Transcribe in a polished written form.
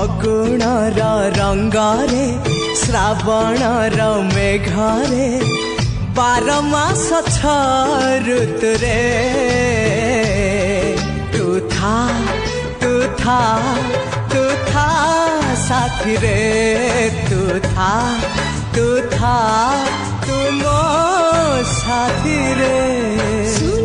ଫଗୁଣର ରଙ୍ଗରେ ଶ୍ରାବଣର ମେଘରେ 12 ମାସ 6 ଋତୁରେ ତୁ ଥା साथी रे तू था तू ମୋ ସାଥୀ ରେ।